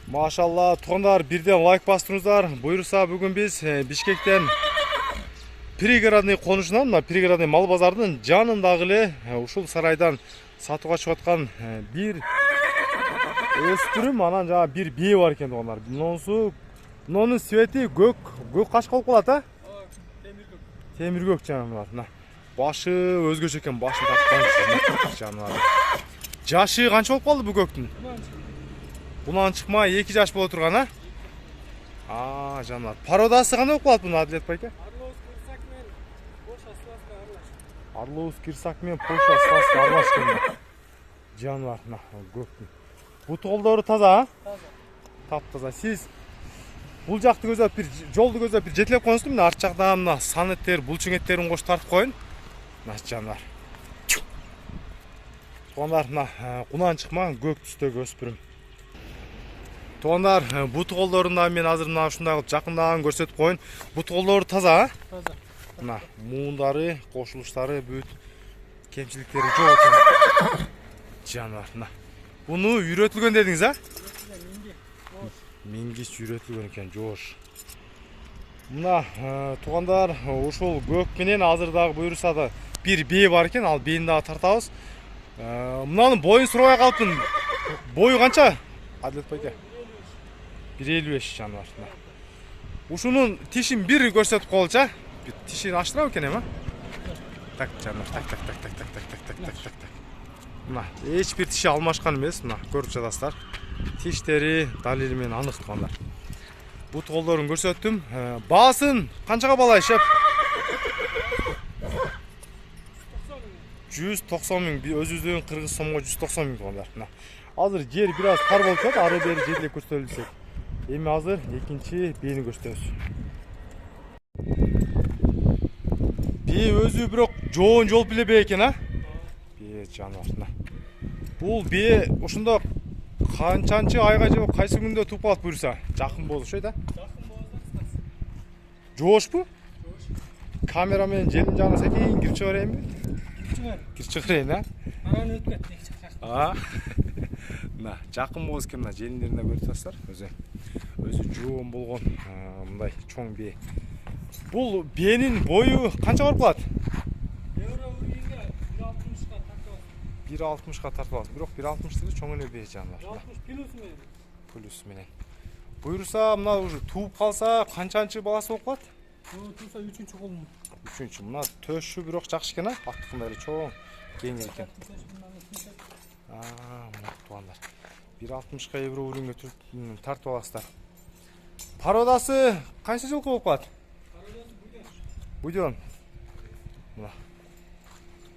Машалла, туугандар, бирден лайк бастырыңыздар. Буйруса бүгүн биз Бишкектен пригородный конушунан, мына пригородный мал базардын жанындагы эле ушул сарайдан сатууга чыгып аткан бир өспүрүм, анан жана бир бие бар экен туугандар. Мунун цвети көк кашка болуп калат, а? Темир көк жаныбар. Башы өзгөчө экен, башын тартпаңыз жаныбар. Жашы канча болуп калды бул көктүн? Bundan çıkma 2 жаш боло турган, а? Жандар. Пародасы кандай болуп калат бунун, Адилет байке? Орлоус кирсак менен Польша сласка аралашкан. Жандар, көктүн. Бут колдору таза, а? Таза. Таптаза. Сиз бул жакты көзөп бир жолду көзөп бир жетелеп коюңузду, мына арт жакта мына санеттер, булчуңеттерин кош тартып коюн. Мына жандар. Туугандар, мына кунан чыкма көк түстөгү өспүрүм. Туугандар, бут колдорунда мен азыр мына ушундай кылып жакындан көрсөтүп коюн. Бут колдору таза, а? Таза. Мына муундары, кошулуштары бүт кемчиликтери жок экен. Жандар, мына. Буну үйрөтүлгөн дедиңиз, а? Мингич үйрөтүлгөн экен, жоош. Мына туугандар, ушул көк менен азыр дагы буйруса да бир бие бар экен, ал биени дагы тартабыз. Мынанын боюн сурабай калыптын. Бою канча? Адилет байке? 1.55 жанбар. Ушунун тишин бир көрсөтүп коелучу. Тишин ачтырабы экен эми? Так жанбар. Так. Мына эч бир тиши алмашкан эмес, мына көрүп жатасыздар. Тиштери далили менен анык туугандар. Бут колдорун көрсөттүм. Баасын канчага балайшып? 190 миң, өзүбүздүн кыргыз сомго 190 миң туугандар. Азыр жер бир аз кар болуп жатат, ары бери жетелеп көрсөтөлсөк. Эми азыр экинчи биени көрсөтөбүз. Бие өзү бирок жоон жолуп эле бие экен, а? Бие жаныбар. Бул бие ушундо канчанчы айга же кайсы күндө туп калат буйруса? Жакын болушу да? Жакын болушу. Жоошпу? Жоош. Камера менен желдин жагына секейин кирип чыга берейинби? Кирип чыга берейин, а? Анан өтүп кетти. А? Мына жакын болуш экен, мына желиндеринде көрүп атасыздар. Өзү жоон болгон мындай чоң бие. Бул биенин бою канча болуп калат? 1.60га тартып. Бирок 1.60 деле чоң эле бие жаныбар. 1.60 плюс менен. Буйруса мына уже тууп калса канчанчы баласы болуп калат? Туурса 3-чү колун. 3-чү. Мына төшү бирок жакшы экен, а? Аттыкындай эле чоң, кеңир экен. Мына туугандар. 1.60га евро өрөнгө тартып аласыздар. Пародасы кайсы жылкы болуп калат? Будён. Мына.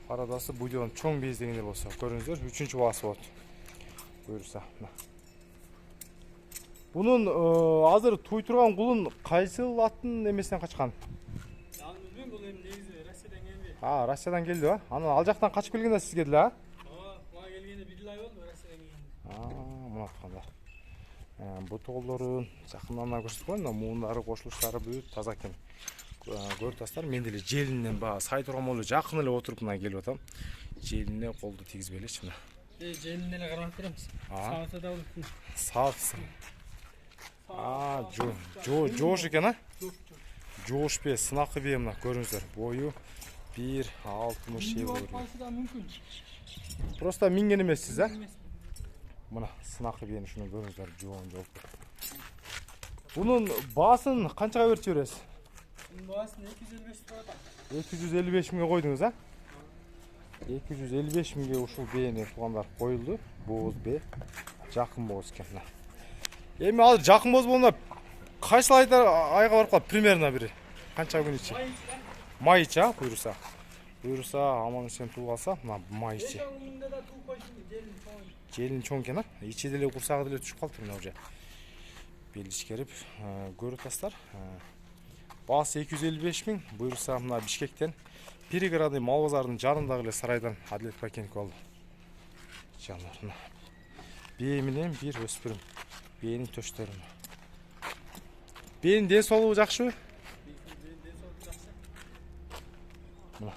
Пародасы будён, чоң бейиз дегендер болсо, көрүңүздөр, 3-чү баласы болот. Буйруса, мына. Бунун азыр туй турган кулун кайсыл аттын эмесинен качкан? Аны билбейм, бул эми негизи Россиядан келди. Россиядан келди, а? Анан ал жактан качып келгенде сиз келди, а? Мага келгенде 1 ай болду, Россиядан келгенде. Мына тукандар. Бут колдорун жакындан көрсөтүп коюн, муундары, кошулуштары бүт таза экен. Көрүп атасыздар, мен деле желинден баа сай турган болуп жакын эле отуруп мына келип атам. Желине колду тийгизбей элечи мына. Желине эле карап беребиз. Сааты да болуп. Сааты. Жоош экен, а? Жоош бие, сынакы бие мына көрүңүздөр. Бою 1.60 евро. Просто минген эмессиз, а? Мына сынакы биени шуну көрүңүздөр, жоон жолуп. Бунун баасын канчага берип жибересиз? Бунун баасын 255 турат. 255 миңге койдуңуз, а? 255 миңге ушул биени туугандар коюлду. Бооз бие. Жакын бооз экен мына. Эми азыр жакын бооз болгондо кайсы айга барып калат примерно бири? Канча күн ичи? Май ичи, а? Буйруса аман эсен тууп алса, мына май ичи. Желин чоң экен, а? Ичи деле курсагы деле түшүп калыптыр мына уже. Белишкерип көрүп атасыздар. Баасы 255 миң. Буйруса мына Бишкектен пригородный мал базарынын жанындагы эле сарайдан Адилет байкеники болду. Жандар, мына бие менен бир өспүрүм. Биенин төштөрү. Биенин ден соолугу жакшыбы? Мына